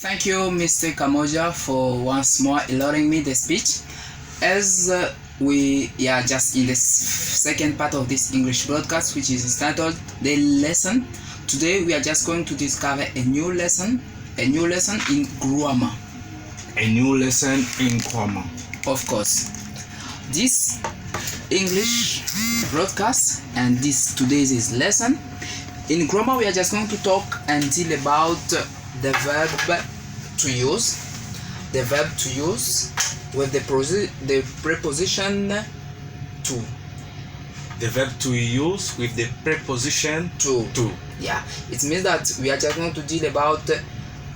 Thank you, Mr. Kamoja, for once more allowing me the speech. As we are just in the second part of this English broadcast, which is entitled The Lesson. Today we are just going to discover a new lesson in grammar. A new lesson in grammar. Of course. This English broadcast and this today's lesson in grammar, we are just going to talk and deal about the verb to use. The verb to use with the preposition to. The verb to use with the preposition to. Yeah, it means that we are just going to deal about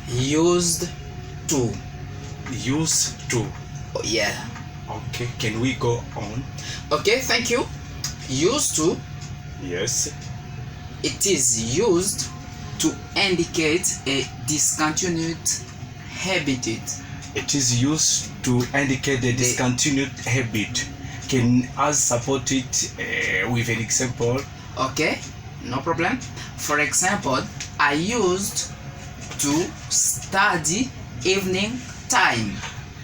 used to. Used to. Oh, yeah. Okay, can we go on? Okay, thank you. Used to. Yes. It is used to indicate a discontinued habit. It is used to indicate the discontinued habit. Can us support it with an example? Okay, no problem. For example, I used to study evening time.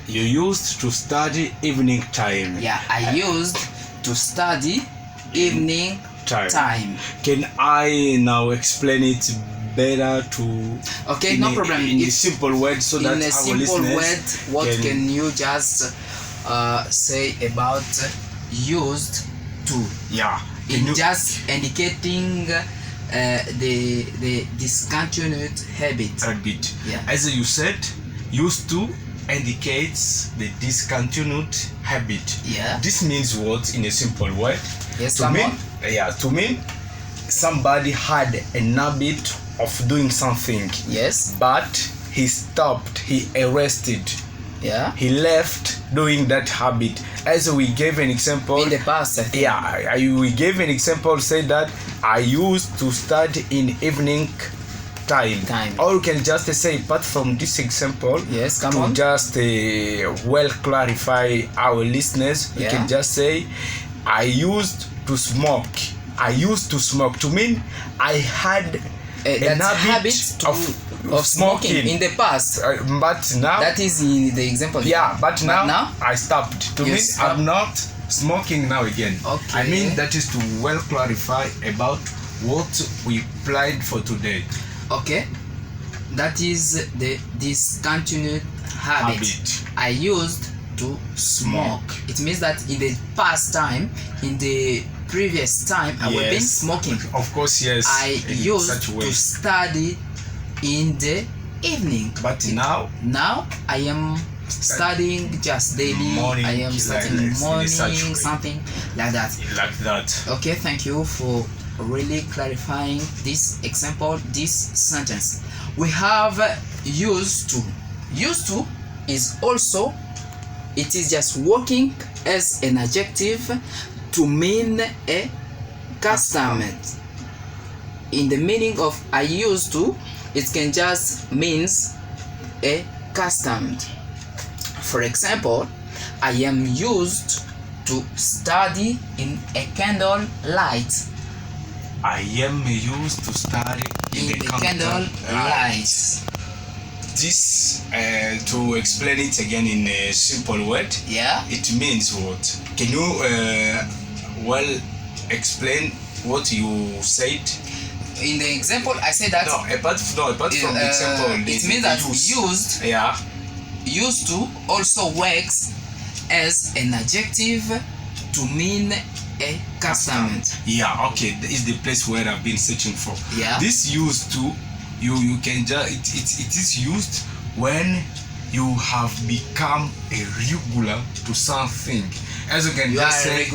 You used to study evening time. Yeah, I used to study evening time. Can I now explain it better to? Okay, no problem. In a simple word, so that in a our simple listeners word, what can you just say about used to? Yeah, in just indicating the discontinued habit. Yeah. As you said, used to indicates the discontinued habit. Yeah. This means what in a simple word? Yes, to mean somebody had an habit of doing something. Yes. But he stopped, he arrested. Yeah. He left doing that habit. As we gave an example in the past. Yeah, we gave an example, say that I used to study in evening time. Or you can just say, apart from this example, yes, to just well clarify our listeners, you can just say I used to smoke. I used to smoke to mean I had an habit of smoking in the past. But now that is in the example. Yeah, but now I stopped. To mean I'm not smoking now again. Okay. I mean that is to well clarify about what we applied for today. Okay, that is the discontinued habit. I used to smoke. It means that in the past time, in the previous time, I was been smoking. Of course, yes. I used to study in the evening. But now I am studying just daily. Morning, I am studying morning, something like that. Like that. Okay, thank you for really clarifying this example, this sentence. We have used to. Used to is also, it is just working as an adjective to mean a custom. In the meaning of I used to, it can just means a custom. For example, I am used to study in a candle light. I am used to study in the candle light. This, to explain it again in a simple word, it means what? Can you well explain what you said? In the example, I said that. Apart from the example, it means that used to also works as an adjective to mean a custom. Yeah, okay, that is the place where I've been searching for. Yeah. This used to, you can just it is used when you have become a regular to something. As you can just say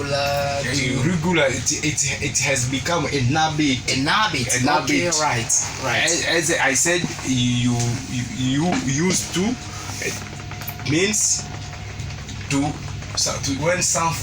regular, it has become a habit. Okay, right. As I said, you used to means to when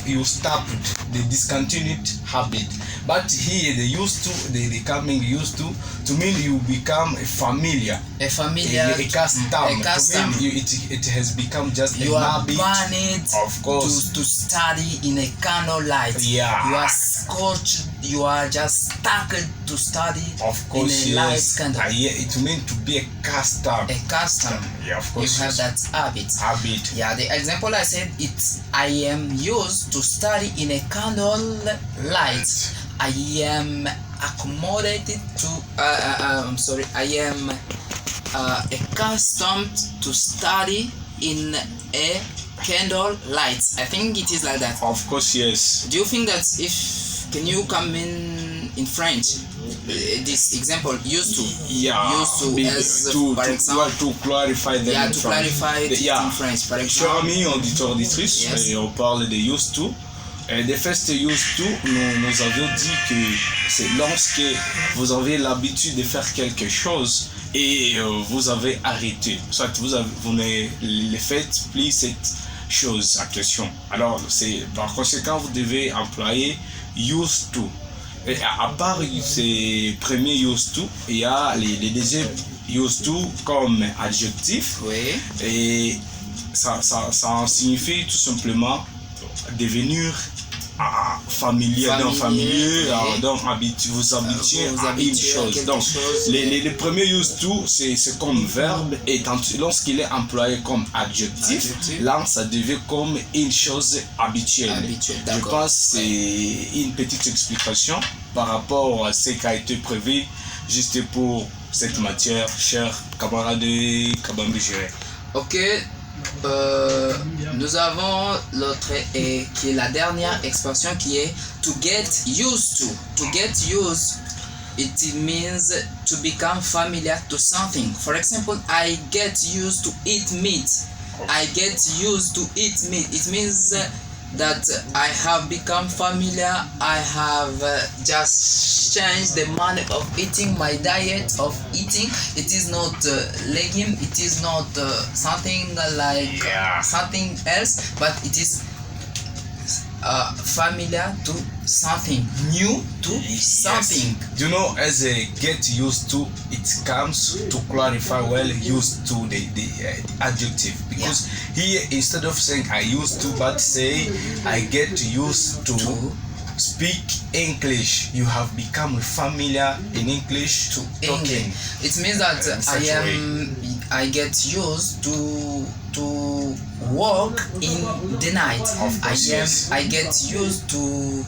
you stopped the discontinued habit. But here they used to, they coming used to mean you become a familiar, a custom. To mean it has become just you a are habit. Of course, to study in a candle light. Yeah. You are scorched, you are just stuck to study Of course, in a light yes. candle. It means to be a custom. A custom. Yeah, of course. You have that habit. Habit. Yeah, the example I said, I am used to study in a candle light. I am accommodated to I am accustomed to study in a candle light. I think it is like that. Of course, yes. Do you think that can you come in French? This example used to. Yeah. Used to as par exemple. To clarify them. Yeah, to clarify it in French. Par exemple. Chers amis auditeurs auditrices, Yes. on parle de used to. Des first used to, nous avions dit que c'est lorsque vous avez l'habitude de faire quelque chose et vous avez arrêté. Soit vous ne faites plus cette chose à question. Alors, par conséquent, vous devez employer used to. Et à part ces premiers used to, il y a les deuxièmes used to comme adjectif. Oui. Et ça signifie tout simplement devenir familier, donc vous habituez à une chose. Donc les premiers used to, c'est comme verbe, et lorsqu'il est employé comme adjectif, là ça devient comme une chose habituelle. Je pense que c'est une petite explication par rapport à ce qui a été prévu juste pour cette matière, chers camarades de Kabambi Juré. Ok. Nous avons l'autre et qui est la dernière expression qui est to get used to. To get used, it means to become familiar to something. For example, I get used to eat meat. I get used to eat meat. It means that I have become familiar. I have just changed the manner of eating, my diet of eating. It is not legume, it is not something like something else, but it is familiar to something, new to something. Yes. Do you know, as a get used to, it comes to clarify well used to the adjective, because here instead of saying I used to, but say I get used to speak English. You have become familiar in English to talking. It means that I get used to walk in the night. I get used to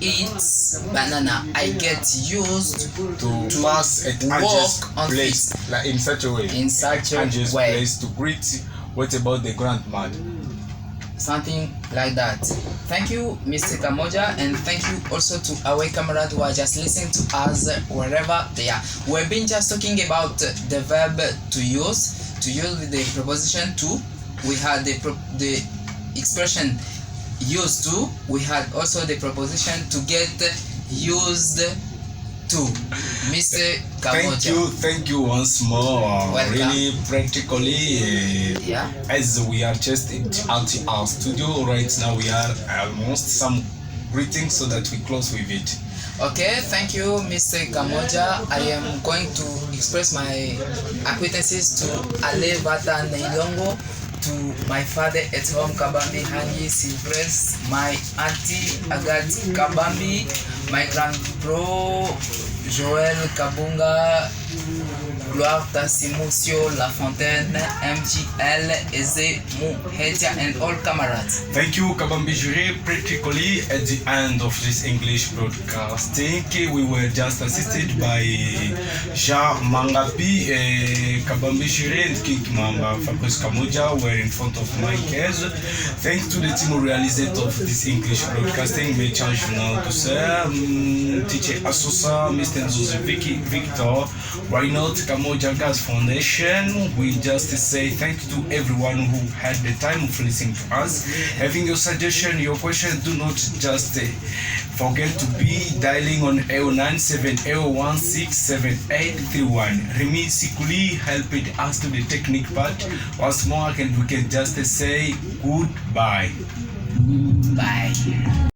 eat banana. I get used to pass at walk on place, like in such a way. In such a way. Place to greet. What about the grandmother? Something like that. Thank you, Mr. Kamoja, and thank you also to our comrades who are just listening to us wherever they are. We've been just talking about the verb to use with the preposition to. We had the expression used to. We had also the preposition to get used to. Mr. Kamoja. Thank you once more. Welcome. Really practically, as we are just at our studio right now, we are almost some greetings so that we close with it. Okay, thank you, Mr. Kamoja. I am going to express my acquaintances to Ale Vata Nailongo, to my father at home Kabambi Hangi Silvres, my auntie Agat Kabambi, my grandbro Joël Kabunga, Gloire Tassimusio La Fontaine, MGL, Eze Muhetia, and all comrades. Thank you, Kabambi Jure. Practically at the end of this English broadcasting, we were just assisted by Jean Mangapi, Kabambi Jure, and King Mahamba, Fabrice Kamoja were in front of my case. Thanks to the team realized of this English broadcasting, Méchant Journal Douceur, Teacher Asusa, Mr. Nzuzi Victor, why not Kamoja Gas Foundation. We just say thank you to everyone who had the time of listening to us. Having your suggestion, your question, do not just forget to be dialing on 097-016-7831. Remy Sikuli helped us to the technique part. Once more, we can just say goodbye. Bye.